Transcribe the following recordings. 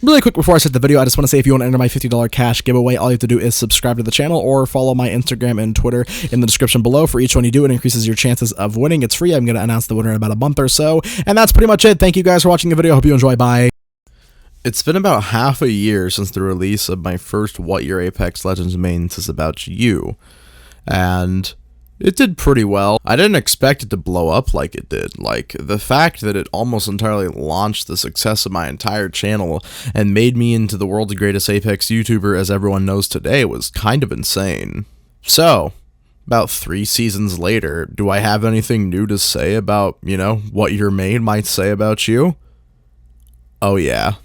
Really quick before I start the video, I just want to say if you want to enter my $50 cash giveaway, all you have to do is subscribe to the channel or follow my Instagram and Twitter in the description below. For each one you do, it increases your chances of winning. It's free. I'm going to announce the winner in about a month or so. And that's pretty much it. Thank you guys for watching the video. Hope you enjoy. Bye. It's been about half a year since the release of my first What Your Apex Legends Mains Is About You. And it did pretty well. I didn't expect it to blow up like it did. Like, the fact that it almost entirely launched the success of my entire channel and made me into the world's greatest Apex YouTuber as everyone knows today was kind of insane. So, about 3 seasons later, do I have anything new to say about, you know, what your main might say about you? Oh yeah.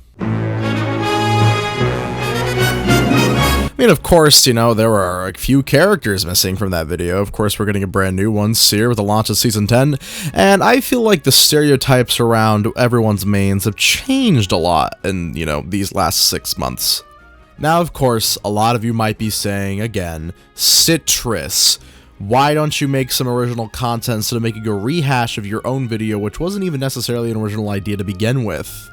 I mean, of course, you know, there are a few characters missing from that video. Of course, we're getting a brand new one, SEER, with the launch of Season 10, and I feel like the stereotypes around everyone's mains have changed a lot in, you know, these last 6 months. Now, of course, a lot of you might be saying, again, Citrus, why don't you make some original content instead of making a rehash of your own video, which wasn't even necessarily an original idea to begin with?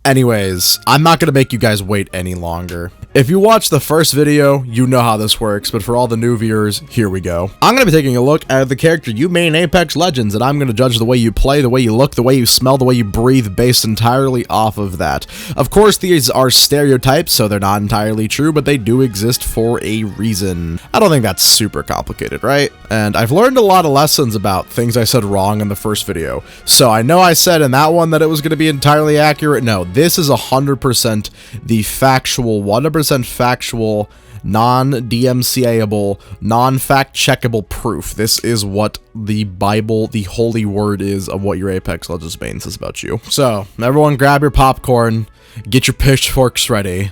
Anyways, I'm not gonna make you guys wait any longer. If you watched the first video, you know how this works, but for all the new viewers, here we go. I'm gonna be taking a look at the character you main Apex Legends, and I'm gonna judge the way you play, the way you look, the way you smell, the way you breathe, based entirely off of that. Of course, these are stereotypes, so they're not entirely true, but they do exist for a reason. I don't think that's super complicated, right? And I've learned a lot of lessons about things I said wrong in the first video. So I know I said in that one that it was gonna be entirely accurate. No, this is 100% the factual, 100% factual, non-DMCA-able, non-fact-checkable proof. This is what the Bible, the holy word is of What Your Apex Legends Mains Is About You. So, everyone grab your popcorn, get your pitchforks ready,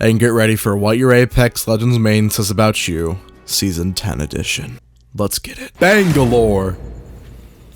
and get ready for What Your Apex Legends Mains Is About You, Season 10 edition. Let's get it. Bangalore!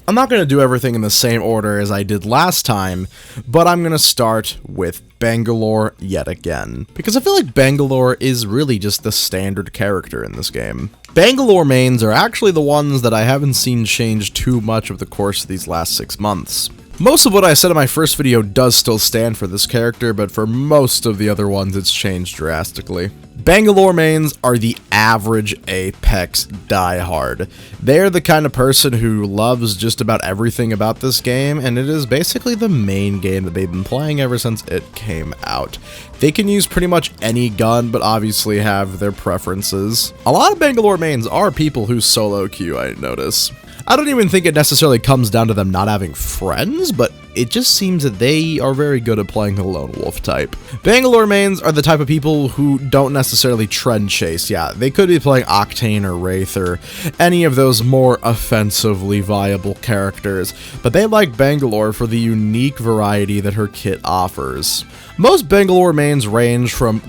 I'm not going to do everything in the same order as I did last time, but I'm going to start with Bangalore yet again, because I feel like Bangalore is really just the standard character in this game. Bangalore mains are actually the ones that I haven't seen change too much over the course of these last 6 months. Most of what I said in my first video does still stand for this character, but for most of the other ones it's changed drastically. Bangalore mains are the average Apex diehard. They're the kind of person who loves just about everything about this game, and it is basically the main game that they've been playing ever since it came out. They can use pretty much any gun, but obviously have their preferences. A lot of Bangalore mains are people who solo queue, I notice. I don't even think it necessarily comes down to them not having friends, but it just seems that they are very good at playing the lone wolf type. Bangalore mains are the type of people who don't necessarily trend chase. Yeah, they could be playing OCTANE or WRAITH or any of those more offensively viable characters, but they like Bangalore for the unique variety that her kit offers. Most Bangalore mains range from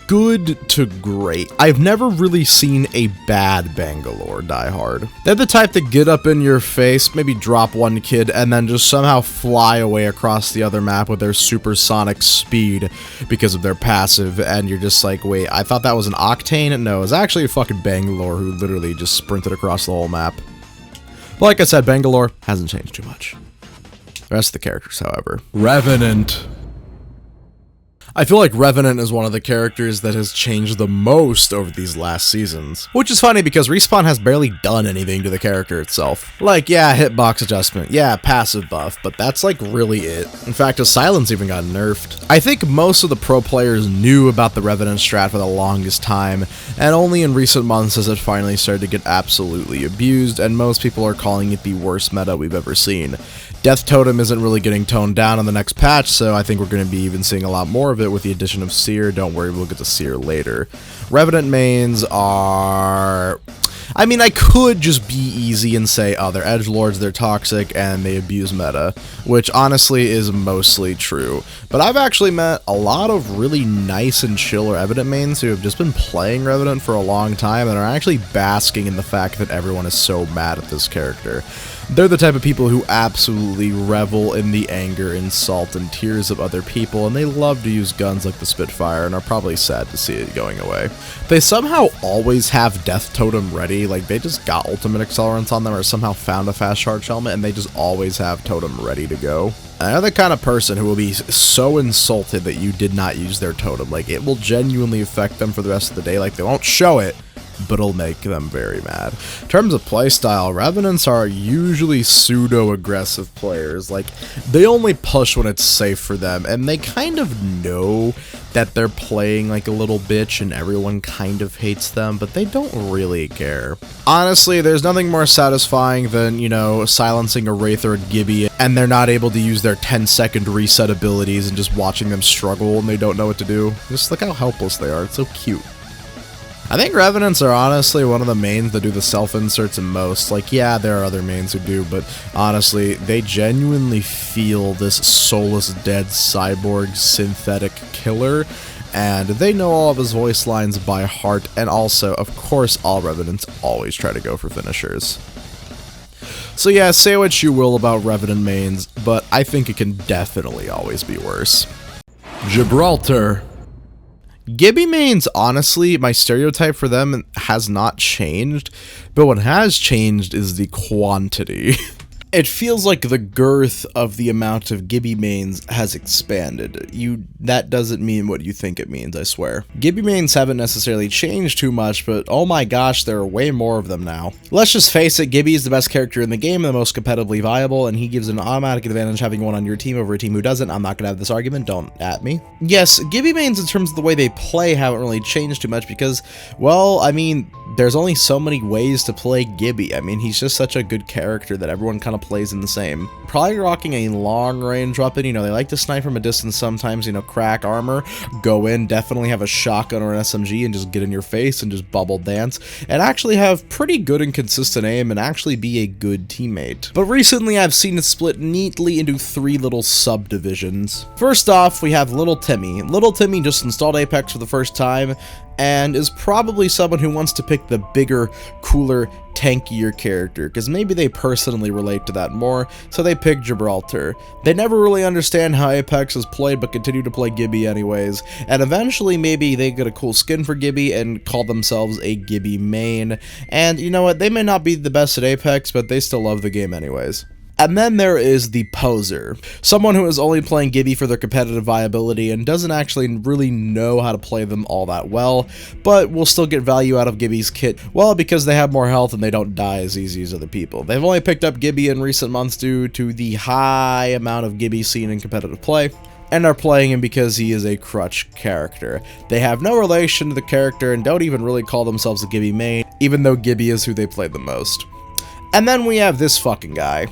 good to great. I've never really seen a bad Bangalore diehard. They're the type that get up in your face, maybe drop one kid, and then just somehow fly away across the other map with their supersonic speed because of their passive, and you're just like, wait, I thought that was an OCTANE? No, it's actually a fucking Bangalore who literally just sprinted across the whole map. But like I said, Bangalore hasn't changed too much. The rest of the characters, however. Revenant. I feel like Revenant is one of the characters that has changed the most over these last seasons. Which is funny because Respawn has barely done anything to the character itself. Like, yeah, hitbox adjustment, yeah, passive buff, but that's like really it. In fact, his silence even got nerfed. I think most of the pro players knew about the Revenant strat for the longest time, and only in recent months has it finally started to get absolutely abused, and most people are calling it the worst meta we've ever seen. Death Totem isn't really getting toned down on the next patch, so I think we're going to be even seeing a lot more of it with the addition of SEER. Don't worry, we'll get to SEER later. Revenant mains are... I mean, I could just be easy and say, oh, they're edgelords, they're toxic, and they abuse meta, which honestly is mostly true. But I've actually met a lot of really nice and chill Revenant mains who have just been playing Revenant for a long time and are actually basking in the fact that everyone is so mad at this character. They're the type of people who absolutely revel in the anger, insult, and tears of other people, and they love to use guns like the Spitfire and are probably sad to see it going away. They somehow always have Death Totem ready, like they just got ultimate accelerants on them or somehow found a fast charge helmet and they just always have Totem ready to go. They're the kind of person who will be so insulted that you did not use their totem. Like, it will genuinely affect them for the rest of the day. Like, they won't show it, but it'll make them very mad. In terms of playstyle, Revenants are usually pseudo-aggressive players. Like, they only push when it's safe for them, and they kind of know that they're playing like a little bitch and everyone kind of hates them, but they don't really care. Honestly, there's nothing more satisfying than, you know, silencing a Wraith or a Gibby and they're not able to use their 10-second reset abilities and just watching them struggle and they don't know what to do. Just look how helpless they are. It's so cute. I think Revenants are honestly one of the mains that do the self-inserts and most. Like, yeah, there are other mains who do, but honestly, they genuinely feel this soulless, dead, cyborg, synthetic killer, and they know all of his voice lines by heart, and also, of course, all Revenants always try to go for finishers. So yeah, say what you will about Revenant mains, but I think it can definitely always be worse. Gibraltar. Gibby mains, honestly, my stereotype for them has not changed, but what has changed is the quantity. It feels like the girth of the amount of Gibby mains has expanded. That doesn't mean what you think it means, I swear. Gibby mains haven't necessarily changed too much, but oh my gosh, there are way more of them now. Let's just face it, Gibby is the best character in the game, the most competitively viable, and he gives an automatic advantage having one on your team over a team who doesn't. I'm not gonna have this argument, don't at me. Yes, Gibby mains in terms of the way they play haven't really changed too much because, well, I mean, there's only so many ways to play Gibby. I mean, he's just such a good character that everyone kind of plays in the same. Probably rocking a long range weapon, you know, they like to snipe from a distance sometimes, you know, crack armor, go in, definitely have a shotgun or an SMG and just get in your face and just bubble dance, and actually have pretty good and consistent aim and actually be a good teammate. But recently I've seen it split neatly into 3 little subdivisions. First off, we have Little Timmy. Little Timmy just installed Apex for the first time, and is probably someone who wants to pick the bigger, cooler, tankier character, because maybe they personally relate to that more, so they pick Gibraltar. They never really understand how Apex is played, but continue to play Gibby anyways, and eventually maybe they get a cool skin for Gibby and call themselves a Gibby main, and you know what, they may not be the best at Apex, but they still love the game anyways. And then there is the poser, someone who is only playing Gibby for their competitive viability and doesn't actually really know how to play them all that well, but will still get value out of Gibby's kit, well, because they have more health and they don't die as easy as other people. They've only picked up Gibby in recent months due to the high amount of Gibby seen in competitive play, and are playing him because he is a crutch character. They have no relation to the character and don't even really call themselves a Gibby main, even though Gibby is who they play the most. And then we have this fucking guy.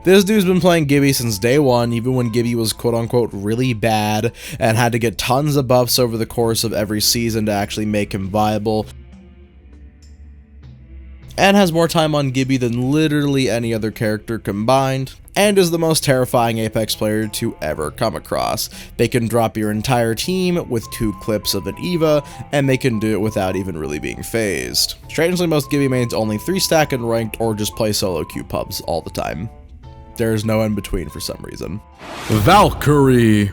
This dude's been playing Gibby since day one, even when Gibby was quote-unquote really bad, and had to get tons of buffs over the course of every season to actually make him viable, and has more time on Gibby than literally any other character combined, and is the most terrifying Apex player to ever come across. They can drop your entire team with 2 clips of an EVA, and they can do it without even really being phased. Strangely, most Gibby mains only 3-stack in ranked or just play solo queue pubs all the time. There's no in between for some reason. Valkyrie.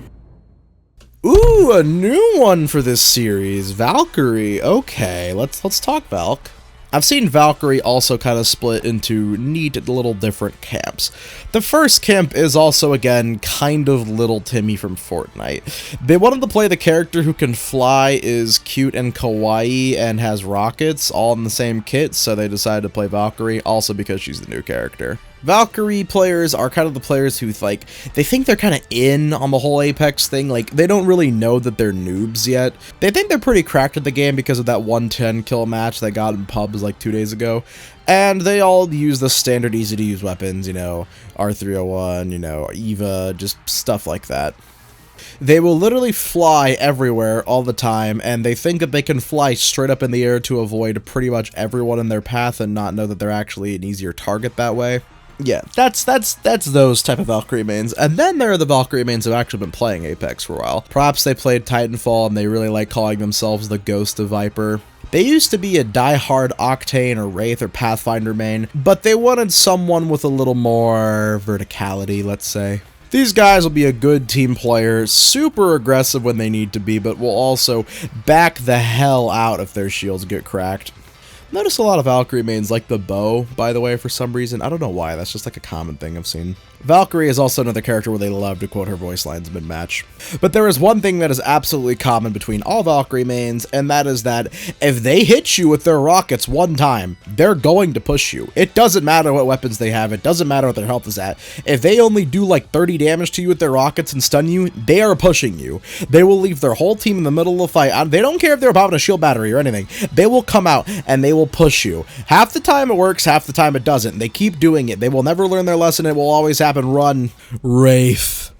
Ooh, a new one for this series. Valkyrie. Okay, let's talk Valk. I've seen Valkyrie also kind of split into neat little different camps. The first camp is also, again, kind of Little Timmy from Fortnite. They wanted to play the character who can fly, is cute and kawaii, and has rockets, all in the same kit, so they decided to play Valkyrie, also because she's the new character. Valkyrie players are kind of the players who, like, they think they're kind of in on the whole Apex thing. Like, they don't really know that they're noobs yet. They think they're pretty cracked at the game because of that 110 kill match they got in pubs like 2 days ago. And they all use the standard easy-to-use weapons, you know, R301, you know, EVA, just stuff like that. They will literally fly everywhere all the time, and they think that they can fly straight up in the air to avoid pretty much everyone in their path and not know that they're actually an easier target that way. Yeah, that's those type of Valkyrie mains. And then there are the Valkyrie mains who have actually been playing Apex for a while. Perhaps they played Titanfall and they really like calling themselves the Ghost of Viper. They used to be a die-hard Octane or Wraith or Pathfinder main, but they wanted someone with a little more verticality, let's say. These guys will be a good team player, super aggressive when they need to be, but will also back the hell out if their shields get cracked. Notice a lot of Valkyrie mains like the bow, by the way, for some reason. I don't know why, that's just like a common thing I've seen. Valkyrie is also another character where they love to quote her voice lines mid-match. But there is one thing that is absolutely common between all Valkyrie mains, and that is that if they hit you with their rockets one time, they're going to push you. It doesn't matter what weapons they have, it doesn't matter what their health is at. If they only do like 30 damage to you with their rockets and stun you, they are pushing you. They will leave their whole team in the middle of the fight. They don't care if they're about a shield battery or anything. They will come out and they will push you. Half the time it works, half the time it doesn't. They keep doing it. They will never learn their lesson. It will always happen. Run. Wraith.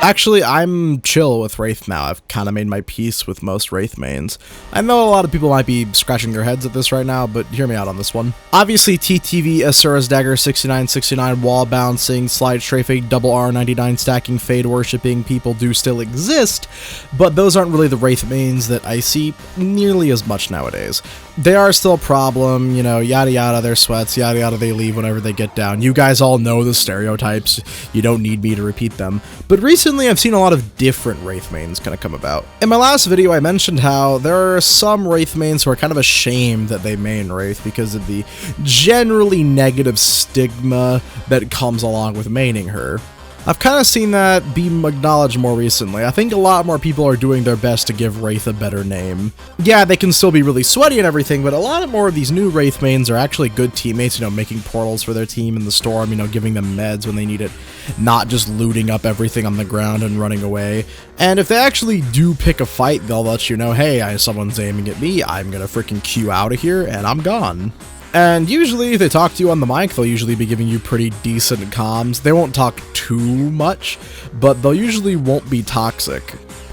Actually, I'm chill with Wraith now. I've kind of made my peace with most Wraith mains. I know a lot of people might be scratching their heads at this right now, but hear me out on this one. Obviously, TTV, Asura's Dagger, 6969, wall bouncing, slide strafing, double R99 stacking, fade worshipping people do still exist, but those aren't really the Wraith mains that I see nearly as much nowadays. They are still a problem, you know, yada yada, they're sweats, yada yada, they leave whenever they get down. You guys all know the stereotypes, you don't need me to repeat them. But recently I've seen a lot of different Wraith mains kind of come about. In my last video I mentioned how there are some Wraith mains who are kind of ashamed that they main Wraith because of the generally negative stigma that comes along with maining her. I've kind of seen that be acknowledged more recently. I think a lot more people are doing their best to give Wraith a better name. Yeah, they can still be really sweaty and everything, but a lot more of these new Wraith mains are actually good teammates, you know, making portals for their team in the storm, you know, giving them meds when they need it, not just looting up everything on the ground and running away. And if they actually do pick a fight, they'll let you know, hey, someone's aiming at me, I'm gonna freaking queue out of here, and I'm gone. And usually, if they talk to you on the mic, they'll usually be giving you pretty decent comms. They won't talk too much, but they'll usually won't be toxic.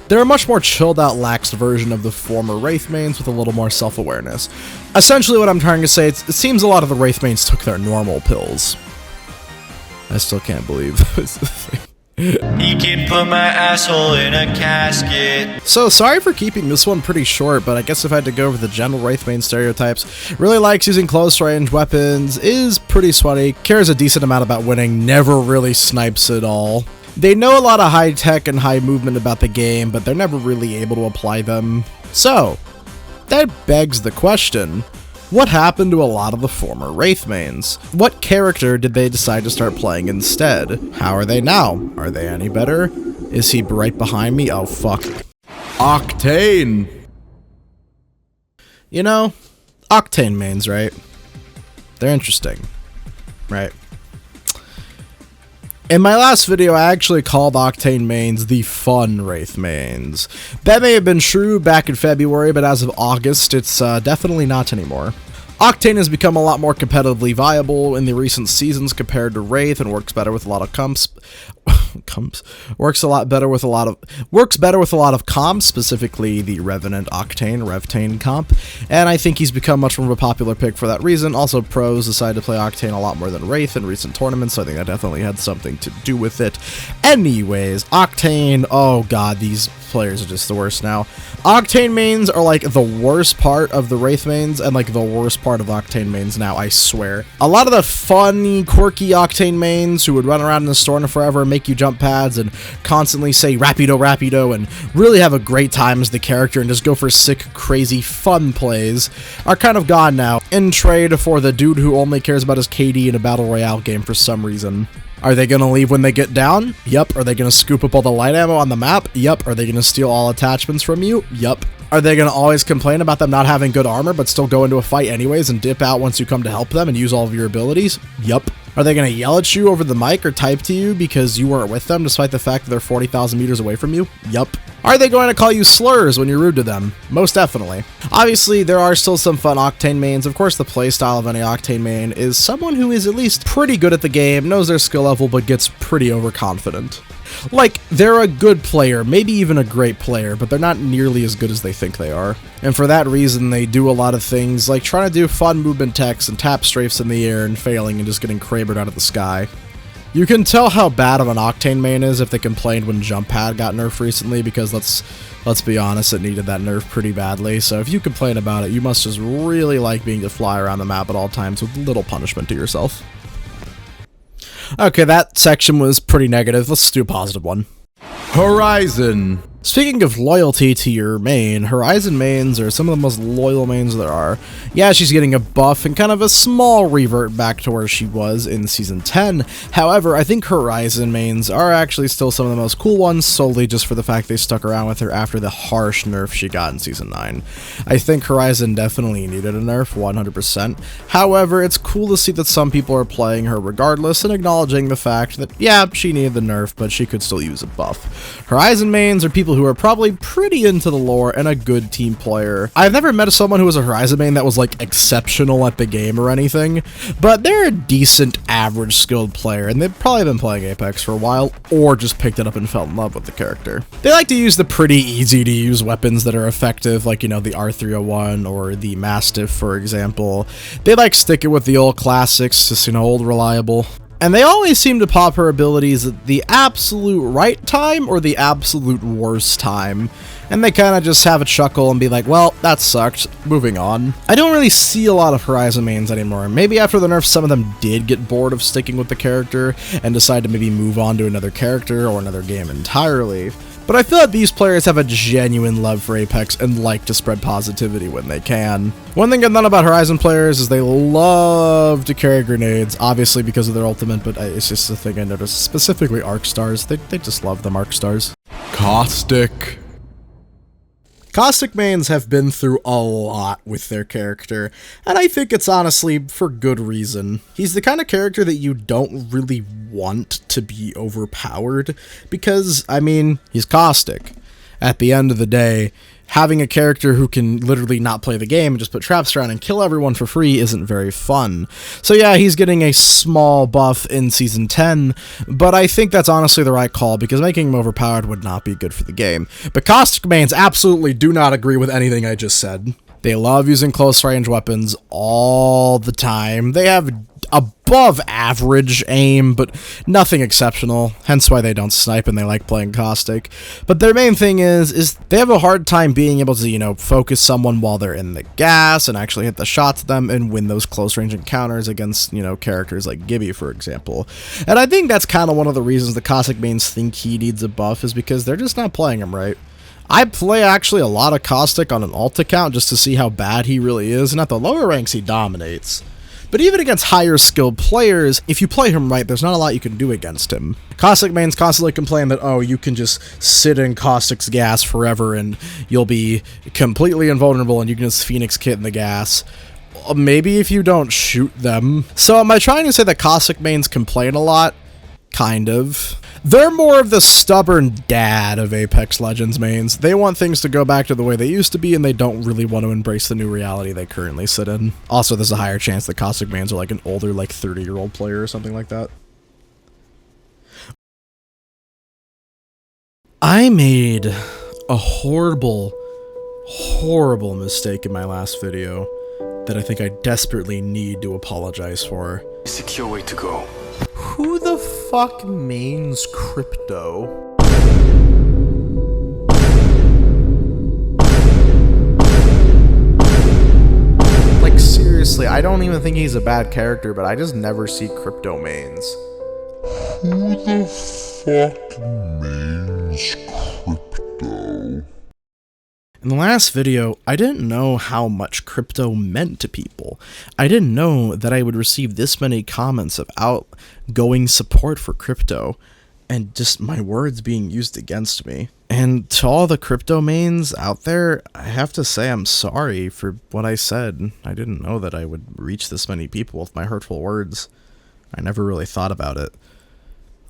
They're a much more chilled out, laxed version of the former Wraith mains with a little more self-awareness. Essentially what I'm trying to say, it seems a lot of the Wraith mains took their normal pills. I still can't believe this is the thing. You can put my asshole in a casket. So sorry for keeping this one pretty short, but I guess if I had to go over the general Wraith main stereotypes, really likes using close range weapons, is pretty sweaty, cares a decent amount about winning, never really snipes at all. They know a lot of high tech and high movement about the game, but they're never really able to apply them. So, that begs the question, what happened to a lot of the former Wraith mains? What character did they decide to start playing instead? How are they now? Are they any better? Is he right behind me? Oh fuck. Octane! You know, Octane mains, right? They're interesting, right? In my last video, I actually called Octane mains the fun Wraith mains. That may have been true back in February, but as of August, it's definitely not anymore. Octane has become a lot more competitively viable in the recent seasons compared to Wraith and works better with a lot of comps. Works better with a lot of comps, specifically the Revenant Revtane comp, and I think he's become much more of a popular pick for that reason. Also, pros decided to play Octane a lot more than Wraith in recent tournaments, so I think that definitely had something to do with it. Anyways, Octane, oh god, these players are just the worst now. Octane mains are like the worst part of the Wraith mains and like the worst part of Octane mains now, I swear. A lot of the funny, quirky Octane mains who would run around in the store forever, make you jump pads and constantly say rapido rapido and really have a great time as the character and just go for sick, crazy, fun plays are kind of gone now in trade for the dude who only cares about his KD in a battle royale game for some reason. Are they gonna leave when they get down? Yup. Are they gonna scoop up all the light ammo on the map? Yup. Are they gonna steal all attachments from you? Yup. Are they gonna always complain about them not having good armor but still go into a fight anyways and dip out once you come to help them and use all of your abilities? Yup. Are they gonna yell at you over the mic or type to you because you weren't with them despite the fact that they're 40,000 meters away from you? Yup. Are they going to call you slurs when you're rude to them? Most definitely. Obviously, there are still some fun Octane mains. Of course, the playstyle of any Octane main is someone who is at least pretty good at the game, knows their skill level, but gets pretty overconfident. Like, they're a good player, maybe even a great player, but they're not nearly as good as they think they are. And for that reason, they do a lot of things like trying to do fun movement techs and tap strafes in the air and failing and just getting crabered out of the sky. You can tell how bad of an Octane main is if they complained when jump pad got nerfed recently, because let's be honest, it needed that nerf pretty badly. So if you complain about it, you must just really like being to fly around the map at all times with little punishment to yourself. Okay, that section was pretty negative. Let's do a positive one. Horizon. Speaking of loyalty to your main, Horizon mains are some of the most loyal mains there are. Yeah, she's getting a buff and kind of a small revert back to where she was in Season 10. However, I think Horizon mains are actually still some of the most cool ones, solely just for the fact they stuck around with her after the harsh nerf she got in Season 9. I think Horizon definitely needed a nerf, 100%. However, it's cool to see that some people are playing her regardless and acknowledging the fact that, yeah, she needed the nerf, but she could still use a buff. Horizon mains are people who are probably pretty into the lore and a good team player. I've never met someone who was a Horizon main that was like exceptional at the game or anything, but they're a decent average skilled player, and they've probably been playing Apex for a while or just picked it up and fell in love with the character. They like to use the pretty easy to use weapons that are effective, like, you know, the R301 or the Mastiff, for example. They like sticking with the old classics, just, you know, old reliable. And they always seem to pop her abilities at the absolute right time or the absolute worst time. And they kind of just have a chuckle and be like, well, that sucked, moving on. I don't really see a lot of Horizon mains anymore. Maybe after the nerf, some of them did get bored of sticking with the character and decide to maybe move on to another character or another game entirely. But I feel like these players have a genuine love for Apex and like to spread positivity when they can. One thing I've known about Horizon players is they love to carry grenades, obviously because of their ultimate, but it's just a thing I noticed, specifically arc stars. They just love them arc stars. Caustic. Caustic mains have been through a lot with their character, and I think it's honestly for good reason. He's the kind of character that you don't really want to be overpowered, because, I mean, he's Caustic. At the end of the day, having a character who can literally not play the game and just put traps around and kill everyone for free isn't very fun. So yeah, he's getting a small buff in Season 10, but I think that's honestly the right call because making him overpowered would not be good for the game. But Caustic mains absolutely do not agree with anything I just said. They love using close range weapons all the time. They have above average aim, but nothing exceptional, hence why they don't snipe and they like playing Caustic. But their main thing is they have a hard time being able to, you know, focus someone while they're in the gas and actually hit the shots at them and win those close range encounters against, you know, characters like GIBBY, for example. And I think that's kind of one of the reasons the Caustic mains think he needs a buff is because they're just not playing him right. I play actually a lot of Caustic on an alt account just to see how bad he really is, and at the lower ranks he dominates. But even against higher skilled players, if you play him right, there's not a lot you can do against him. Caustic mains constantly complain that, oh, you can just sit in Caustic's gas forever and you'll be completely invulnerable and you can just Phoenix kit in the gas. Maybe if you don't shoot them. So am I trying to say that Caustic mains complain a lot? Kind of. They're more of the stubborn dad of Apex Legends mains. They want things to go back to the way they used to be, and they don't really want to embrace the new reality they currently sit in. Also, there's a higher chance that Caustic mains are like an older, like 30-year-old player or something like that. I made a horrible, horrible mistake in my last video that I think I desperately need to apologize for. Secure way to go. Who the fuck mains crypto? Like, seriously, I don't even think he's a bad character, but I just never see crypto mains. Who the fuck mains crypto? In the last video, I didn't know how much crypto meant to people. I didn't know that I would receive this many comments of outgoing support for crypto, and just my words being used against me. And to all the crypto mains out there, I have to say I'm sorry for what I said. I didn't know that I would reach this many people with my hurtful words. I never really thought about it.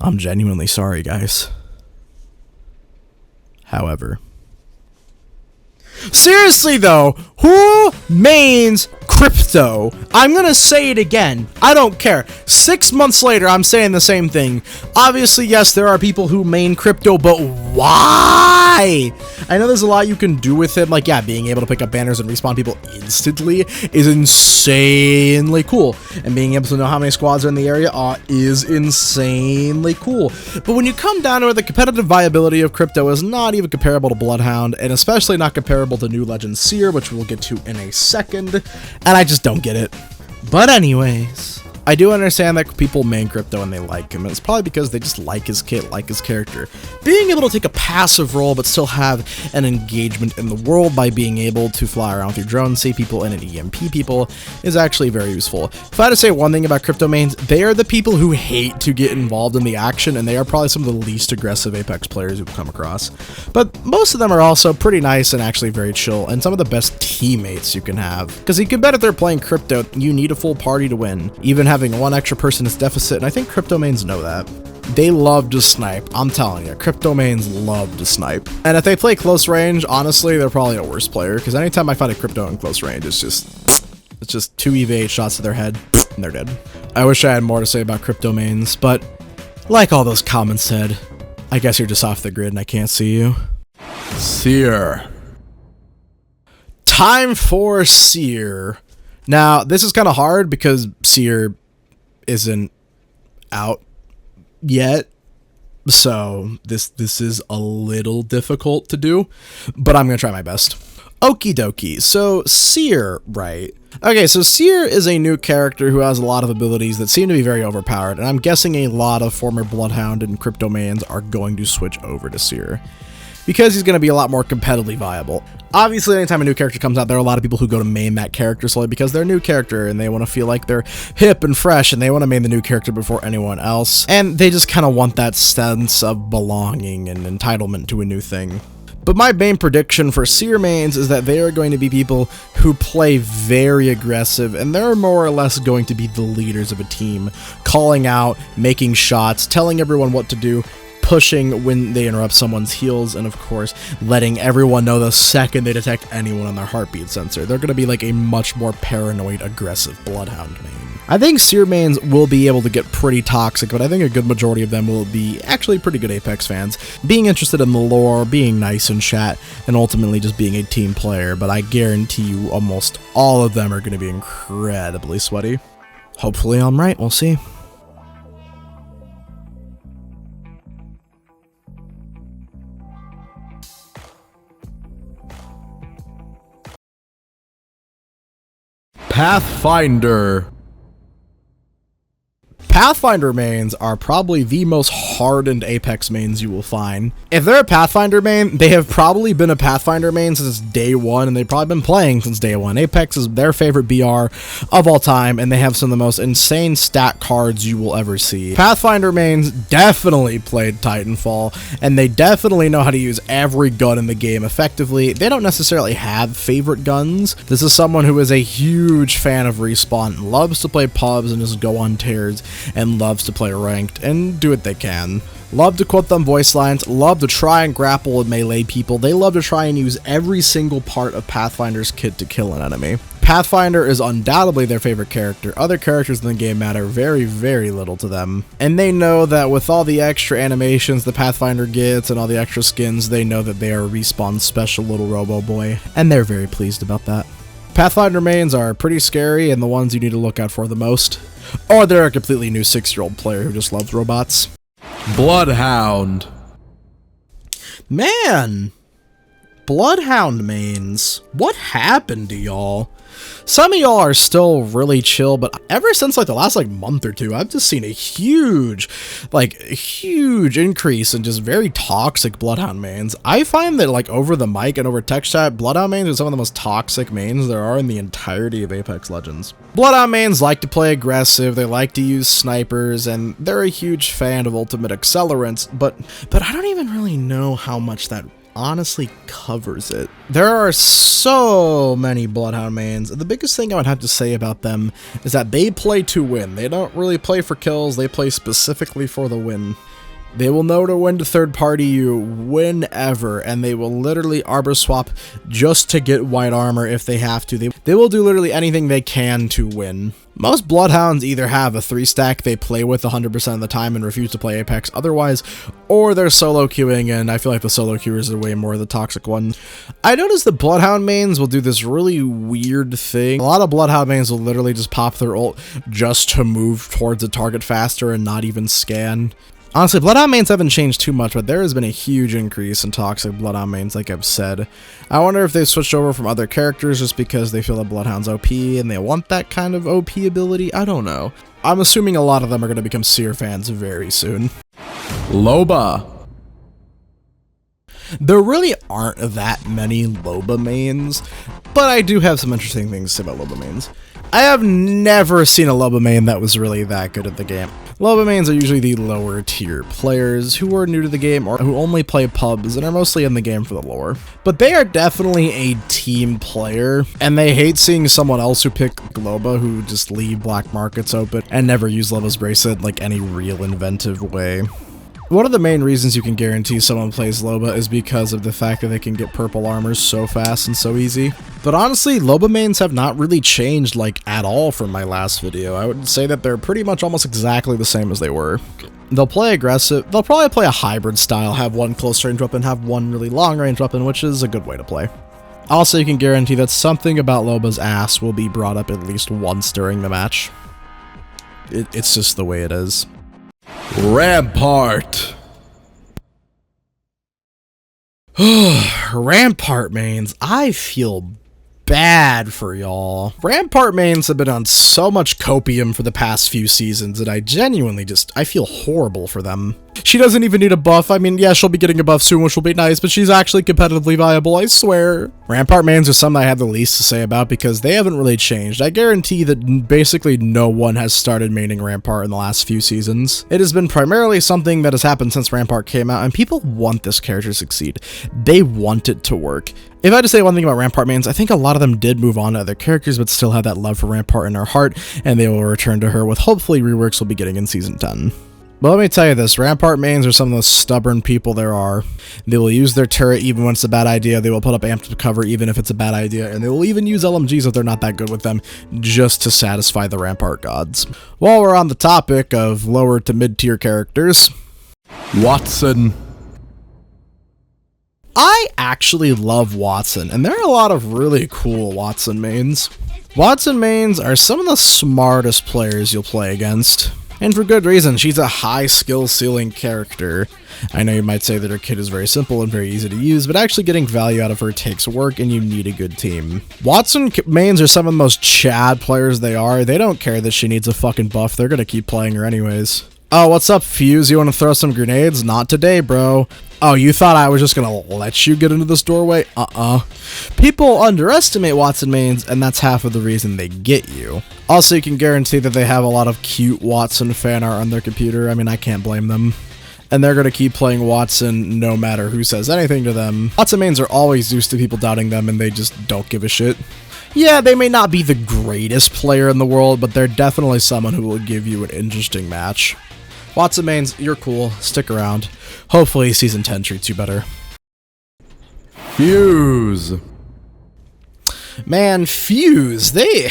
I'm genuinely sorry, guys. However, seriously though, who mains crypto? I'm gonna say it again. I don't care. 6 months later, I'm saying the same thing. Obviously, yes, there are people who main crypto, but why? I know there's a lot you can do with it. Like, yeah, being able to pick up banners and respawn people instantly is insanely cool. And being able to know how many squads are in the area is insanely cool. But when you come down to it, the competitive viability of crypto is not even comparable to Bloodhound, and especially not comparable to New Legend SEER, which we'll get to in a second. And I just don't get it. But anyways, I do understand that people main Crypto and they like him, and it's probably because they just like his kit, like his character. Being able to take a passive role but still have an engagement in the world by being able to fly around with your drone, see people, and EMP people is actually very useful. If I had to say one thing about Crypto mains, they are the people who hate to get involved in the action, and they are probably some of the least aggressive Apex players you've come across. But most of them are also pretty nice and actually very chill, and some of the best teammates you can have. Because you can bet if they're playing Crypto, you need a full party to win. Even having one extra person is deficit, and I think Crypto mains know that. They love to snipe. I'm telling you, Crypto mains love to snipe. And if they play close range, honestly, they're probably a worse player, because anytime I find a Crypto in close range, it's just 2 EV8 shots to their head, and they're dead. I wish I had more to say about Crypto mains, but like all those comments said, I guess you're just off the grid and I can't see you. SEER. Time for SEER. Now, this is kind of hard because SEER isn't out yet, so this is a little difficult to do, but I'm gonna try my best. Okie dokie, so SEER, right? Okay, so SEER is a new character who has a lot of abilities that seem to be very overpowered, and I'm guessing a lot of former Bloodhound and Crypto mains are going to switch over to SEER, because he's going to be a lot more competitively viable. Obviously, anytime a new character comes out, there are a lot of people who go to main that character solely because they're a new character, and they want to feel like they're hip and fresh, and they want to main the new character before anyone else, and they just kind of want that sense of belonging and entitlement to a new thing. But my main prediction for SEER mains is that they are going to be people who play very aggressive, and they're more or less going to be the leaders of a team, calling out, making shots, telling everyone what to do, pushing when they interrupt someone's heals, and of course, letting everyone know the second they detect anyone on their heartbeat sensor. They're going to be like a much more paranoid, aggressive Bloodhound main. I think SEER mains will be able to get pretty toxic, but I think a good majority of them will be actually pretty good Apex fans, being interested in the lore, being nice in chat, and ultimately just being a team player, but I guarantee you almost all of them are going to be incredibly sweaty. Hopefully I'm right, we'll see. Pathfinder. Pathfinder mains are probably the most hardened Apex mains you will find. If they're a Pathfinder main, they have probably been a Pathfinder main since day one, and they've probably been playing since day one. Apex is their favorite BR of all time, and they have some of the most insane stat cards you will ever see. Pathfinder mains definitely played Titanfall, and they definitely know how to use every gun in the game effectively. They don't necessarily have favorite guns. This is someone who is a huge fan of Respawn, loves to play pubs and just go on tears, and loves to play ranked and do what they can. Love to quote them voice lines, love to try and grapple with melee people. They love to try and use every single part of Pathfinder's kit to kill an enemy. Pathfinder is undoubtedly their favorite character. Other characters in the game matter very, very little to them. And they know that with all the extra animations the Pathfinder gets and all the extra skins, they know that they are Respawn's special little robo boy. And they're very pleased about that. Pathfinder mains are pretty scary and the ones you need to look out for the most. Or they're a completely new 6-year-old player who just loves robots. Bloodhound. Man, Bloodhound mains. What happened to y'all? Some of y'all are still really chill, but ever since like the last month or two, I've just seen a huge increase in just very toxic Bloodhound mains. I find that like over the mic and over text chat, Bloodhound mains are some of the most toxic mains there are in the entirety of Apex Legends. Bloodhound mains like to play aggressive, they like to use snipers, and they're a huge fan of ultimate accelerants, but I don't even really know how much that honestly covers it. There are so many Bloodhound mains. The biggest thing I would have to say about them is that they play to win. They don't really play for kills, they play specifically for the win. They will know to when to third party you whenever, and they will literally arbor swap just to get white armor if they have to. They will do literally anything they can to win. Most Bloodhounds either have a 3-stack they play with 100% of the time and refuse to play Apex otherwise, or they're solo queuing, and I feel like the solo queuers are way more the toxic ones. I noticed the Bloodhound mains will do this really weird thing. A lot of Bloodhound mains will literally just pop their ult just to move towards the target faster and not even scan. Honestly, Bloodhound mains haven't changed too much, but there has been a huge increase in toxic Bloodhound mains, like I've said. I wonder if they've switched over from other characters just because they feel that Bloodhound's OP and they want that kind of OP ability. I don't know. I'm assuming a lot of them are going to become SEER fans very soon. LOBA. There really aren't that many LOBA mains, but I do have some interesting things to say about LOBA mains. I have never seen a LOBA main that was really that good at the game. LOBA mains are usually the lower tier players who are new to the game or who only play pubs and are mostly in the game for the lore. But they are definitely a team player, and they hate seeing someone else who pick LOBA who just leave black markets open and never use LOBA's bracelet in like any real inventive way. One of the main reasons you can guarantee someone plays LOBA is because of the fact that they can get purple armors so fast and so easy. But honestly, LOBA mains have not really changed like at all from my last video. I would say that they're pretty much almost exactly the same as they were. They'll play aggressive, they'll probably play a hybrid style, have one close range weapon, have one really long range weapon, which is a good way to play. Also, you can guarantee that something about LOBA's ass will be brought up at least once during the match. It's just the way it is. Rampart. Rampart mains, I feel bad for y'all. Rampart mains have been on so much copium for the past few seasons that I genuinely I feel horrible for them. She doesn't even need a buff. I mean, yeah, she'll be getting a buff soon, which will be nice, but she's actually competitively viable, I swear. Rampart mains are something I have the least to say about because they haven't really changed. I guarantee that basically no one has started maining Rampart in the last few seasons. It has been primarily something that has happened since Rampart came out, and people want this character to succeed. They want it to work. If I had to say one thing about Rampart mains, I think a lot of them did move on to other characters, but still have that love for Rampart in their heart, and they will return to her with hopefully reworks we'll be getting in Season 10. But let me tell you this, Rampart mains are some of the most stubborn people there are. They will use their turret even when it's a bad idea, they will put up amped cover even if it's a bad idea, and they will even use LMGs if they're not that good with them, just to satisfy the Rampart gods. While we're on the topic of lower to mid-tier characters, WATTSON. I actually love WATTSON, and there are a lot of really cool WATTSON mains. WATTSON mains are some of the smartest players you'll play against. And for good reason, she's a high skill ceiling character. I know you might say that her kit is very simple and very easy to use, but actually getting value out of her takes work and you need a good team. WATTSON mains are some of the most Chad players they are. They don't care that she needs a fucking buff, they're gonna keep playing her anyways. Oh, what's up, Fuse? You wanna throw some grenades? Not today, bro. Oh, you thought I was just gonna let you get into this doorway? People underestimate WATTSON mains, and that's half of the reason they get you. Also, you can guarantee that they have a lot of cute WATTSON fan art on their computer. I mean, I can't blame them. And they're gonna keep playing WATTSON no matter who says anything to them. WATTSON mains are always used to people doubting them, and they just don't give a shit. Yeah, they may not be the greatest player in the world, but they're definitely someone who will give you an interesting match. WATTSON mains, you're cool. Stick around. Hopefully Season 10 treats you better. Fuse. Man, Fuse, I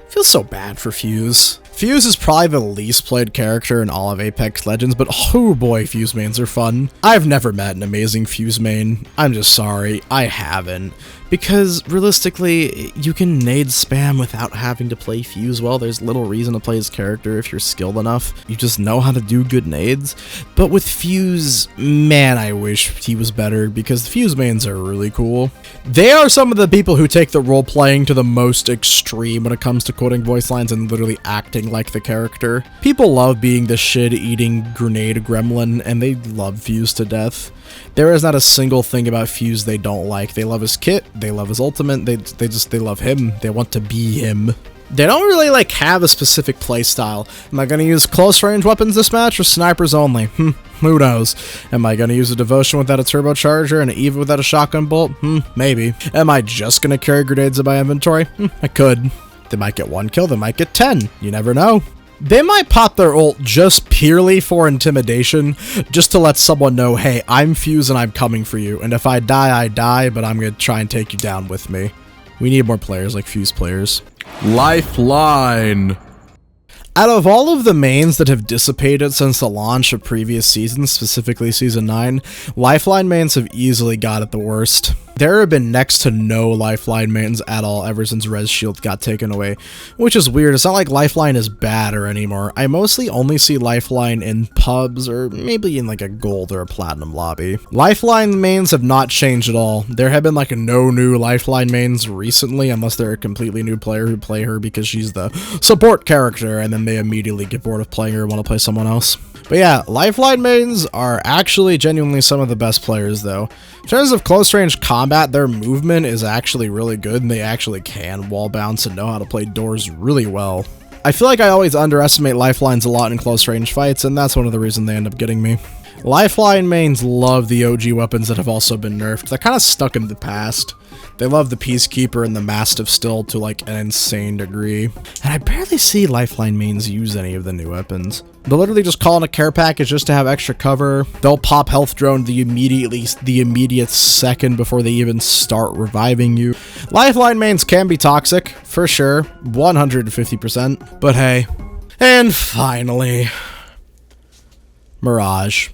feel so bad for Fuse. Fuse is probably the least played character in all of Apex Legends, but oh boy, Fuse mains are fun. I've never met an amazing Fuse main. I'm just sorry, I haven't. Because, realistically, you can nade spam without having to play Fuse well. There's little reason to play his character if you're skilled enough. You just know how to do good nades. But with Fuse, man, I wish he was better, because Fuse mains are really cool. They are some of the people who take the role-playing to the most extreme when it comes to quoting voice lines and literally acting like the character. People love being the shit-eating grenade gremlin, and they love Fuse to death. There is not a single thing about Fuse they don't like. They love his kit, they love his ultimate, they love him, they want to be him. They don't really have a specific playstyle. Am I gonna use close range weapons this match or snipers only? Who knows? Am I gonna use a devotion without a turbocharger and an Eva without a shotgun bolt? Maybe. Am I just gonna carry grenades in my inventory? I could. They might get 1 kill, they might get 10. You never know. They might pop their ult just purely for intimidation, just to let someone know, hey, I'm Fuse and I'm coming for you, and if I die, but I'm gonna try and take you down with me. We need more players like Fuse players. Lifeline! Out of all of the mains that have dissipated since the launch of previous seasons, specifically Season 9, Lifeline mains have easily got it the worst. There have been next to no Lifeline mains at all ever since Res Shield got taken away, which is weird. It's not like Lifeline is bad or anymore. I mostly only see Lifeline in pubs or maybe in like a gold or a platinum lobby. Lifeline mains have not changed at all. There have been like no new Lifeline mains recently, unless they're a completely new player who play her because she's the support character and then they immediately get bored of playing her and want to play someone else. But yeah, Lifeline mains are actually genuinely some of the best players though. In terms of close range combat, their movement is actually really good and they actually can wall bounce and know how to play doors really well. I feel like I always underestimate Lifelines a lot in close range fights, and that's one of the reasons they end up getting me. Lifeline mains love the OG weapons that have also been nerfed. They're kind of stuck in the past. They love the Peacekeeper and the Mastiff still to like an insane degree. And I barely see Lifeline mains use any of the new weapons. They'll literally just call in a care package just to have extra cover. They'll pop health drone the immediate second before they even start reviving you. Lifeline mains can be toxic, for sure, 150%. But hey. And finally, Mirage.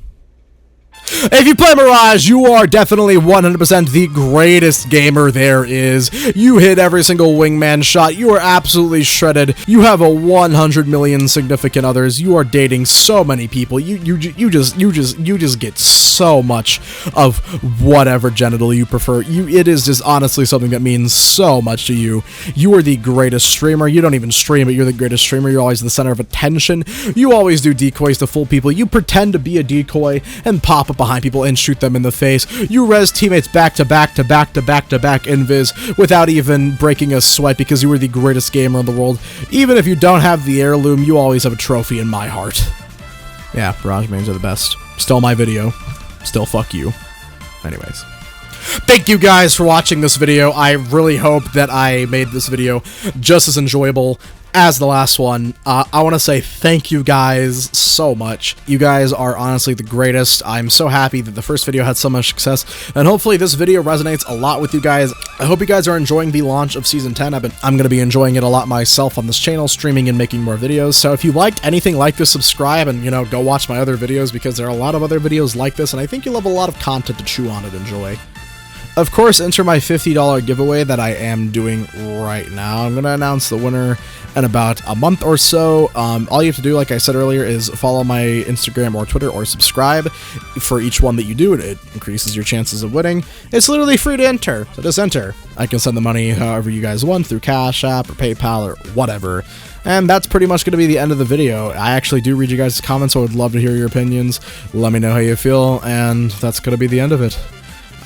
If you play Mirage, you are definitely 100% the greatest gamer there is. You hit every single wingman shot. You are absolutely shredded. You have a 100 million significant others. You are dating so many people. You just get so much of whatever genital you prefer. It is just honestly something that means so much to you. You are the greatest streamer. You don't even stream, but you're the greatest streamer. You're always the center of attention. You always do decoys to fool people. You pretend to be a decoy and pop up behind people and shoot them in the face. You res teammates back to back invis without even breaking a sweat because you were the greatest gamer in the world. Even if you don't have the heirloom, you always have a trophy in my heart. Yeah, Mirage mains are the best. Still my video. Still fuck you. Anyways. Thank you guys for watching this video. I really hope that I made this video just as enjoyable as the last one. I want to say thank you guys so much. You guys are honestly the greatest. I'm so happy that the first video had so much success, and hopefully this video resonates a lot with you guys. I hope you guys are enjoying the launch of Season 10. I'm going to be enjoying it a lot myself on this channel, streaming and making more videos. So if you liked anything like this, subscribe and, you know, go watch my other videos because there are a lot of other videos like this, and I think you'll have a lot of content to chew on and enjoy. Of course, enter my $50 giveaway that I am doing right now. I'm going to announce the winner in about a month or so. All you have to do, like I said earlier, is follow my Instagram or Twitter or subscribe. For each one that you do, it increases your chances of winning. It's literally free to enter, so just enter. I can send the money however you guys want, through Cash App or PayPal or whatever. And that's pretty much going to be the end of the video. I actually do read you guys' comments, so I would love to hear your opinions. Let me know how you feel, and that's going to be the end of it.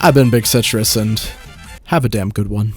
I've been Big Citrus, and have a damn good one.